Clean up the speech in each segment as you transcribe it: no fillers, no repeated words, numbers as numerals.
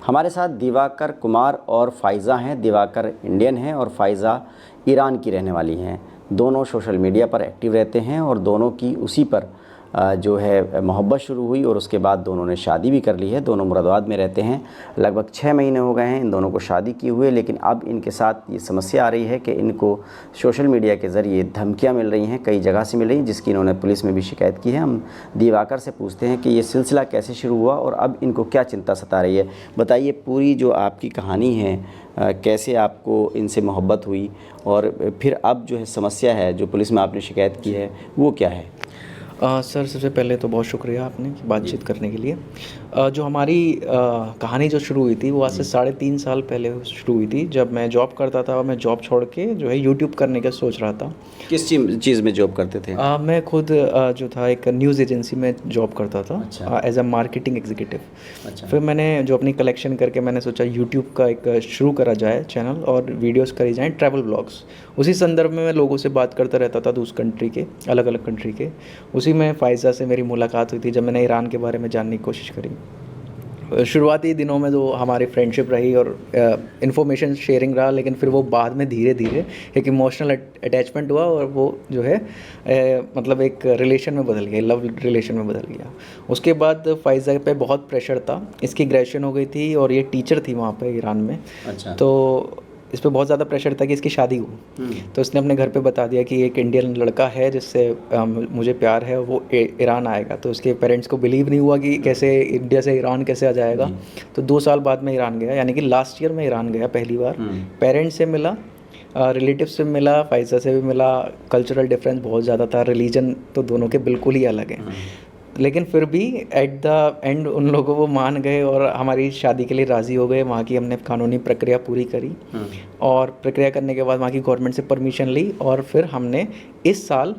हमारे साथ दिवाकर कुमार और फ़ाइज़ा हैं। दिवाकर इंडियन हैं और फ़ाइज़ा ईरान की रहने वाली हैं। दोनों सोशल मीडिया पर एक्टिव रहते हैं और दोनों की उसी पर जो है मोहब्बत शुरू हुई और उसके बाद दोनों ने शादी भी कर ली है। दोनों मुरादाबाद में रहते हैं। लगभग 6 महीने हो गए हैं इन दोनों को शादी किए हुए, लेकिन अब इनके साथ ये समस्या आ रही है कि इनको सोशल मीडिया के ज़रिए धमकियां मिल रही हैं, कई जगह से मिल रही हैं, जिसकी इन्होंने पुलिस में भी शिकायत की है। हम दिवाकर से पूछते हैं कि ये सिलसिला कैसे शुरू हुआ और अब इनको क्या चिंता सता रही है। बताइए पूरी जो आपकी कहानी है, कैसे आपको इनसे मोहब्बत हुई और फिर अब जो है समस्या है जो पुलिस में आपने शिकायत की है वो क्या है? सर, सबसे पहले तो बहुत शुक्रिया आपने कि बातचीत करने के लिए। जो हमारी कहानी जो शुरू हुई थी वो आज से 3.5 साल पहले शुरू हुई थी, जब मैं जॉब करता था और मैं जॉब छोड़ के जो है यूट्यूब करने का सोच रहा था। किस चीज़ में जॉब करते थे? मैं खुद जो था एक न्यूज़ एजेंसी में जॉब करता था। अच्छा। As a marketing executive. अच्छा। फिर मैंने जो अपनी कलेक्शन करके मैंने सोचा यूट्यूब का एक शुरू करा जाए चैनल और वीडियोस करी जाएँ, ट्रैवल ब्लॉग्स। उसी संदर्भ में मैं लोगों से बात करता रहता था उस कंट्री के, अलग अलग कंट्री के। उसी में फ़ाइज़ा से मेरी मुलाकात हुई थी जब मैंने ईरान के बारे में जानने की कोशिश करी। शुरुआती दिनों में तो हमारी फ्रेंडशिप रही और इन्फॉर्मेशन शेयरिंग रहा, लेकिन फिर वो बाद में धीरे धीरे एक इमोशनल अटैचमेंट हुआ और वो जो है मतलब एक रिलेशन में बदल गया, लव रिलेशन में बदल गया। उसके बाद फ़ाइज़ा पे बहुत प्रेशर था। इसकी ग्रेजुएशन हो गई थी और ये टीचर थी वहाँ पे ईरान में। अच्छा। तो इस पे बहुत ज़्यादा प्रेशर था कि इसकी शादी हो। तो इसने अपने घर पे बता दिया कि एक इंडियन लड़का है जिससे मुझे प्यार है, वो ईरान आएगा। तो उसके पेरेंट्स को बिलीव नहीं हुआ कि कैसे इंडिया से ईरान कैसे आ जाएगा। तो 2 साल बाद मैं ईरान गया, यानी कि लास्ट ईयर मैं ईरान गया पहली बार। पेरेंट्स से मिला, रिलेटिव से मिला, फ़ाइज़ा से भी मिला। कल्चरल डिफरेंस बहुत ज़्यादा था, रिलीजन तो दोनों के बिल्कुल ही अलग हैं। लेकिन फिर भी एट द एंड उन लोगों वो मान गए और हमारी शादी के लिए राज़ी हो गए। वहाँ की हमने कानूनी प्रक्रिया पूरी करी और प्रक्रिया करने के बाद वहाँ की गवर्नमेंट से परमिशन ली और फिर हमने इस साल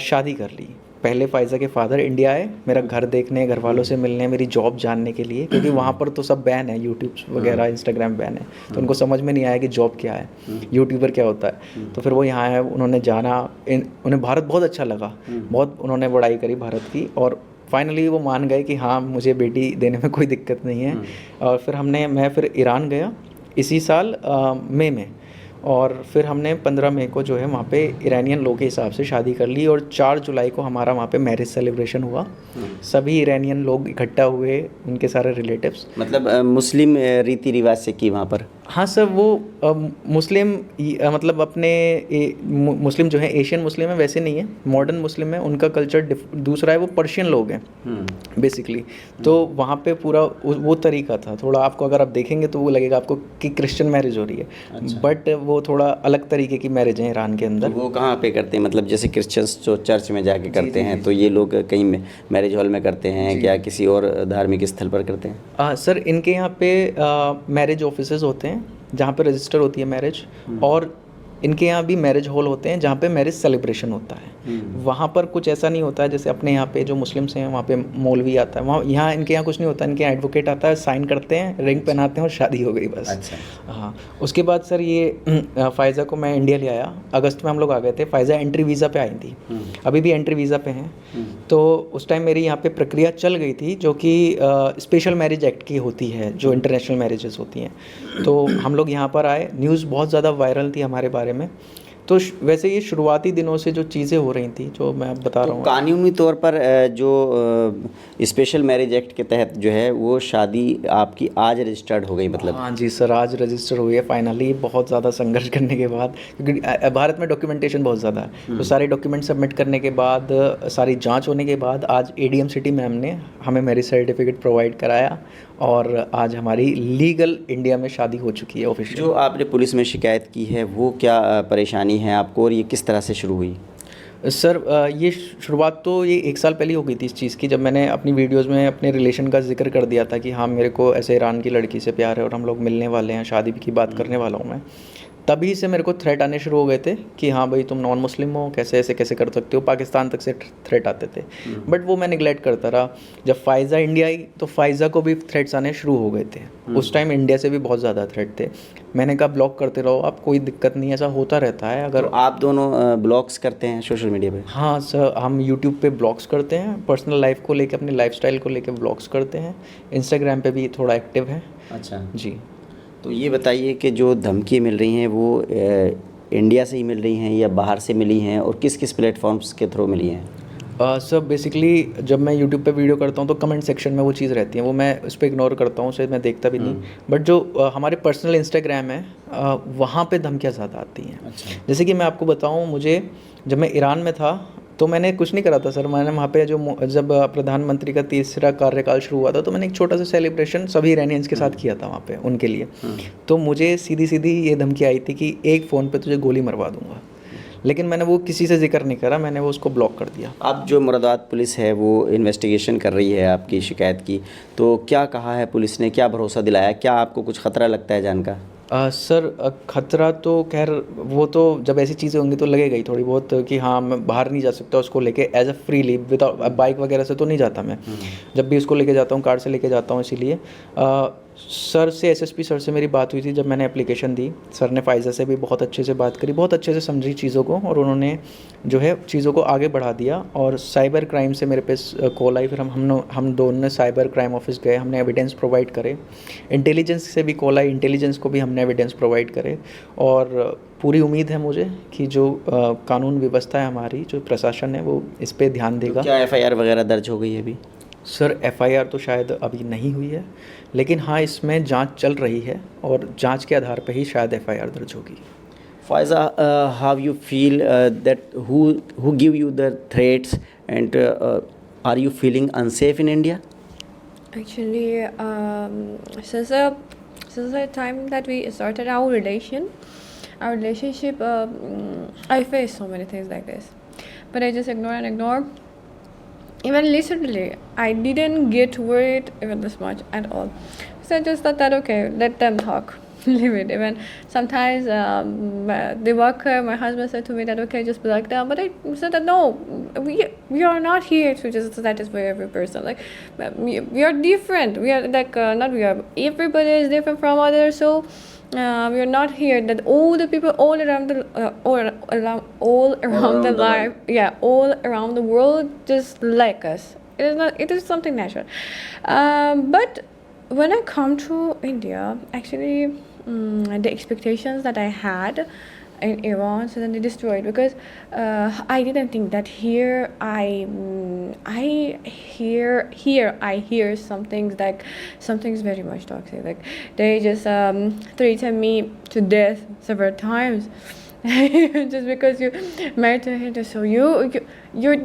शादी कर ली। पहले फ़ाइज़ा के फादर इंडिया आए मेरा घर देखने, घर वालों से मिलने, मेरी जॉब जानने के लिए, क्योंकि वहाँ पर तो सब बैन है, यूट्यूब वगैरह, इंस्टाग्राम बैन है। तो उनको समझ में नहीं आया कि जॉब क्या है, यूट्यूबर क्या होता है। तो फिर वो यहाँ आए, उन्होंने जाना, उन्हें भारत बहुत अच्छा लगा, बहुत उन्होंने बड़ाई करी भारत की और फाइनली वो मान गए कि हाँ मुझे बेटी देने में कोई दिक्कत नहीं है। और फिर मैं फिर ईरान गया इसी साल मई में और फिर हमने 15 मई को जो है वहाँ पे ईरानियन लोग के हिसाब से शादी कर ली और 4 जुलाई को हमारा वहाँ पे मैरिज सेलिब्रेशन हुआ। सभी ईरानियन लोग इकट्ठा हुए, उनके सारे रिलेटिव्स। मतलब मुस्लिम रीति रिवाज से की वहाँ पर? हाँ सर, वो मुस्लिम मतलब अपने मुस्लिम जो है एशियन मुस्लिम है वैसे नहीं है, मॉडर्न मुस्लिम है। उनका कल्चर दूसरा है, वो पर्शियन लोग हैं बेसिकली। तो वहाँ पे पूरा वो तरीका था थोड़ा, आपको अगर आप देखेंगे तो वो लगेगा आपको कि क्रिश्चियन मैरिज हो रही है। अच्छा। बट वो थोड़ा अलग तरीके की मैरिज है ईरान के अंदर। तो वो कहाँ पे करते हैं? मतलब जैसे क्रिश्चियंस जो चर्च में जाके करते हैं, तो ये लोग कहीं मैरिज हॉल में करते हैं क्या किसी और धार्मिक स्थल पर करते हैं? सर इनके यहाँ पे मैरिज ऑफिसेज होते हैं जहाँ पे रजिस्टर होती है मैरिज, और इनके यहाँ भी मैरिज हॉल होते हैं जहाँ पे मैरिज सेलिब्रेशन होता है। वहाँ पर कुछ ऐसा नहीं होता है जैसे अपने यहाँ पे जो मुस्लिम्स हैं वहाँ पे मौलवी आता है, वहाँ यहाँ इनके यहाँ कुछ नहीं होता। इनके यहाँ एडवोकेट आता है, साइन करते हैं, रिंग पहनाते हैं और शादी हो गई बस। अच्छा। हाँ, उसके बाद सर ये फ़ाइज़ा को मैं इंडिया ले आया। अगस्त में हम लोग आ गए थे। फ़ाइज़ा एंट्री वीज़ा पे आई थी, अभी भी एंट्री वीज़ा पे हैं। तो उस टाइम मेरी यहाँ पे प्रक्रिया चल गई थी जो कि स्पेशल मैरिज एक्ट की होती है, जो इंटरनेशनल मैरिजेस होती हैं। तो हम लोग यहाँ पर आए, न्यूज़ बहुत ज़्यादा वायरल थी हमारे बारे में। तो वैसे ये शुरुआती दिनों से जो चीज़ें हो रही थी जो मैं बता रहा हूँ। कानूनी तौर पर जो स्पेशल मैरिज एक्ट के तहत जो है वो शादी आपकी आज रजिस्टर्ड हो गई मतलब? हाँ जी सर, आज रजिस्टर हुई है फाइनली, बहुत ज़्यादा संघर्ष करने के बाद, क्योंकि भारत में डॉक्यूमेंटेशन बहुत ज़्यादा है। तो सारे डॉक्यूमेंट सबमिट करने के बाद, सारी जांच होने के बाद आज ADM सिटी मैम ने हमें मैरिज सर्टिफिकेट प्रोवाइड कराया और आज हमारी लीगल इंडिया में शादी हो चुकी है ऑफिशियल। जो आपने पुलिस में शिकायत की है वो क्या परेशानी है आपको और ये किस तरह से शुरू हुई? सर ये शुरुआत तो ये 1 साल पहले हो गई थी इस चीज़ की, जब मैंने अपनी वीडियोज़ में अपने रिलेशन का जिक्र कर दिया था कि हाँ मेरे को ऐसे ईरान की लड़की से प्यार है और हम लोग मिलने वाले हैं, शादी की बात करने वाला हूँ मैं। तभी से मेरे को थ्रेट आने शुरू हो गए थे कि हाँ भाई तुम नॉन मुस्लिम हो, कैसे ऐसे कैसे कर सकते हो। पाकिस्तान तक से थ्रेट आते थे, बट वो मैं निगलेक्ट करता रहा। जब फ़ाइज़ा इंडिया आई तो फ़ाइज़ा को भी थ्रेट्स आने शुरू हो गए थे। उस टाइम इंडिया से भी बहुत ज़्यादा थ्रेट थे। मैंने कहा ब्लॉक करते रहो आप, कोई दिक्कत नहीं, ऐसा होता रहता है। अगर तो आप दोनों ब्लॉग्स करते हैं सोशल मीडिया पे? हाँ सर, हम यूट्यूब पे ब्लॉग्स करते हैं, पर्सनल लाइफ को लेके, अपनी लाइफस्टाइल को लेके ब्लॉग्स करते हैं। इंस्टाग्राम पे भी थोड़ा एक्टिव है। अच्छा, जी। तो ये बताइए कि जो धमकी मिल रही हैं वो इंडिया से ही मिल रही हैं या बाहर से मिली हैं, और किस किस प्लेटफॉर्म्स के थ्रू मिली हैं? सर बेसिकली जब मैं यूट्यूब पे वीडियो करता हूँ तो कमेंट सेक्शन में वो चीज़ रहती है, वो मैं उस पर इग्नोर करता हूँ, उसे मैं देखता भी नहीं। बट जो हमारे पर्सनल इंस्टाग्राम है वहाँ पे धमकियाँ ज़्यादा आती हैं। अच्छा। जैसे कि मैं आपको बताऊँ, मुझे जब मैं ईरान में था तो मैंने कुछ नहीं करा था सर। मैंने वहाँ पे जब प्रधानमंत्री का तीसरा कार्यकाल शुरू हुआ था तो मैंने एक छोटा सा सेलिब्रेशन सभी इरानियंस के साथ किया था वहाँ पे उनके लिए। तो मुझे सीधी सीधी ये धमकी आई थी कि एक फ़ोन पे तुझे गोली मरवा दूंगा, लेकिन मैंने वो किसी से जिक्र नहीं करा, मैंने वो उसको ब्लॉक कर दिया। अब जो मुरादाबाद पुलिस है वो इन्वेस्टिगेशन कर रही है आपकी शिकायत की, तो क्या कहा है पुलिस ने, क्या भरोसा दिलाया, क्या आपको कुछ ख़तरा लगता है जान का? सर खतरा तो खैर वो तो जब ऐसी चीज़ें होंगी तो लगेगा ही थोड़ी बहुत कि हाँ मैं बाहर नहीं जा सकता उसको लेके as a freely without bike वगैरह से तो नहीं जाता मैं। जब भी उसको लेके जाता हूँ कार से लेके जाता हूँ। इसीलिए सर से एसएसपी सर से मेरी बात हुई थी जब मैंने एप्लीकेशन दी। सर ने फाइज़ा से भी बहुत अच्छे से बात करी, बहुत अच्छे से समझी चीज़ों को, और उन्होंने जो है चीज़ों को आगे बढ़ा दिया। और साइबर क्राइम से मेरे पे कॉल आई, फिर हम दोनों ने साइबर क्राइम ऑफिस गए, हमने एविडेंस प्रोवाइड करे। इंटेलिजेंस से भी कॉल आई, इंटेलिजेंस को भी हमने एविडेंस प्रोवाइड करे। और पूरी उम्मीद है मुझे कि जो कानून व्यवस्था है हमारी, जो प्रशासन है वो इस पे ध्यान देगा। क्या एफआईआर वगैरह दर्ज हो गई है अभी? सर एफआईआर तो शायद अभी नहीं हुई है, लेकिन हाँ इसमें जांच चल रही है और जांच के आधार पर ही शायद एफआईआर दर्ज होगी। Faiza, how you feel that who give you the threats, and are you feeling unsafe in India? Actually, since the time that we started our relationship, I faced so many things like this, but I just ignore and ignore. Even literally, I didn't get worried even this much at all. So I just thought that okay, let them talk, leave it. Even sometimes the worker, my husband said to me that okay, just be like that. But I said that no, we are not here to just satisfy every person. Like we are different. We are like not we are. Everybody is different from others. So. We are not here that all the people all around the all around the life, yeah, all around the world just like us. It is not. It is something natural. But when I come to India, actually, the expectations that I had in Iran suddenly destroyed, because I didn't think that here I hear some things like something's very much toxic. Like they just threatened me to death several times. Just because you married to him, so you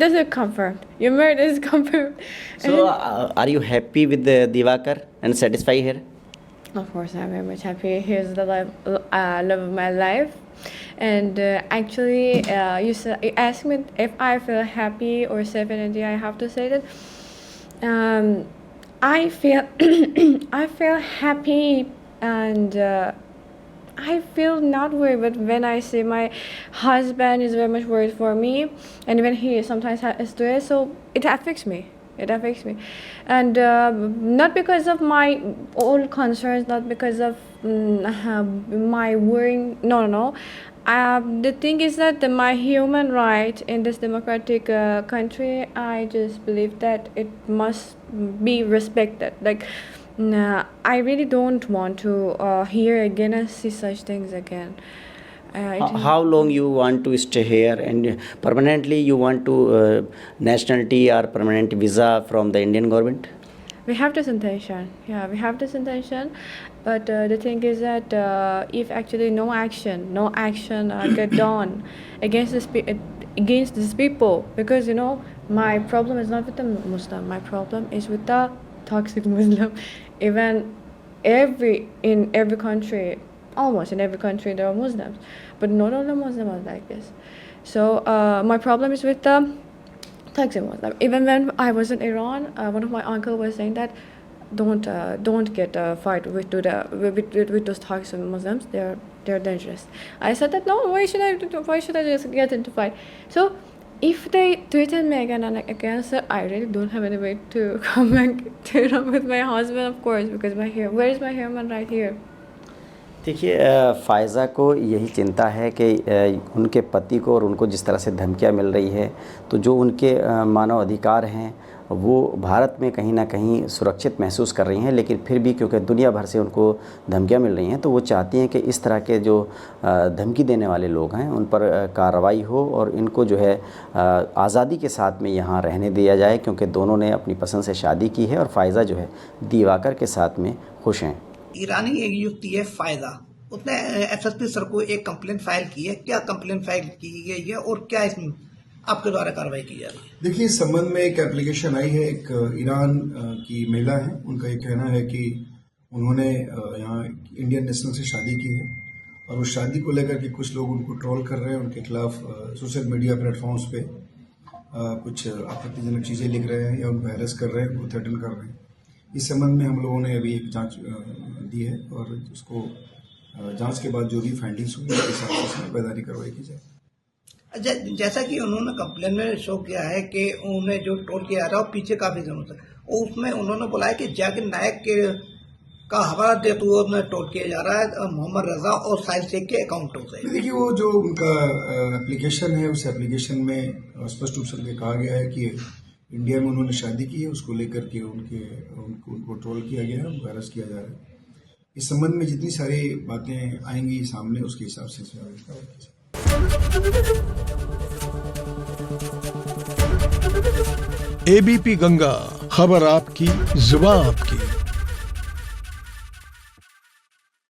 this is confirmed. Your marriage is confirmed. So are you happy with the Divakar and satisfied here? Of course, I'm very much happy. Here's the love of my life. And actually, you asked me if I feel happy or safe in India. I have to say that I feel I feel happy, and I feel not worried. But when I see my husband is very much worried for me, and when he sometimes has stress, so it affects me. It affects me, and not because of my old concerns, not because of my worrying. No. The thing is that my human right in this democratic country, I just believe that it must be respected. Like, I really don't want to hear again and see such things again. How long you want to stay here, and permanently you want to nationality or permanent visa from the Indian government? We have this intention. Yeah, we have this intention. But the thing is that if actually no action get done against these people, because my problem is not with the Muslim. My problem is with the toxic Muslim. Even in every country, almost in every country, there are Muslims, but not all the Muslims are like this. So my problem is with the toxic Muslim. Even when I was in Iran, one of my uncle was saying that don't get a fight with those toxic Muslims. They're dangerous. I said that no. Why should I just get into fight? So if they threaten me again and again, so I really don't have any way to come back to Iran with my husband, of course, because where is my human right here? देखिए, फ़ायज़ा को यही चिंता है कि उनके पति को और उनको जिस तरह से धमकियाँ मिल रही है, तो जो उनके मानव अधिकार हैं वो भारत में कहीं ना कहीं सुरक्षित महसूस कर रही हैं, लेकिन फिर भी क्योंकि दुनिया भर से उनको धमकियां मिल रही हैं, तो वो चाहती हैं कि इस तरह के जो धमकी देने वाले लोग हैं उन पर कार्रवाई हो और इनको जो है आज़ादी के साथ में यहाँ रहने दिया जाए, क्योंकि दोनों ने अपनी पसंद से शादी की है और फ़ायज़ा जो है दिवाकर के साथ में खुश हैं। ईरानी एक युवती है फ़ायज़ा, उसने एसएसपी सर को एक कंप्लेंट फाइल की है। क्या कंप्लेंट फाइल की गई है और क्या इसमें आपके द्वारा कार्रवाई की जा रही है? देखिए, इस संबंध में एक एप्लीकेशन आई है। एक ईरान की महिला है, उनका ये कहना है कि उन्होंने यहाँ इंडियन नेशनल से शादी की है और उस शादी को लेकर के कुछ लोग उनको ट्रोल कर रहे हैं, उनके खिलाफ सोशल मीडिया प्लेटफॉर्म्स पे कुछ आपत्तिजनक चीज़ें लिख रहे हैं या उनको हैरेस कर रहे हैं, उनको थ्रेटन कर रहे हैं। इस संबंध में हम लोगों ने अभी एक जांच दी है और उसको जांच के बाद जो भी फाइंडिंग्स होंगी उसके हिसाब से उसमें वैधानिक कार्रवाई की जाए। जैसा कि उन्होंने कंप्लेन में शो किया है कि उन्हें जो ट्रोल किया जा रहा है वो पीछे काफ़ी दिनों से, और उसमें उन्होंने बोला है कि जाकिर नायक के का हवाला देते हुए उन्हें ट्रोल किया जा रहा है मोहम्मद रजा और साहिल शेख के अकाउंटों से। देखिए, वो जो उनका एप्लीकेशन है उस एप्लीकेशन में स्पष्ट रूप से कहा गया है कि इंडिया में उन्होंने शादी की है, उसको लेकर के उनको ट्रोल किया गया है, उनको अरेस्ट किया जा रहा है। इस संबंध में जितनी सारी बातें आएंगी सामने उसके हिसाब से एबीपी गंगा, खबर आपकी, जुबान आपकी।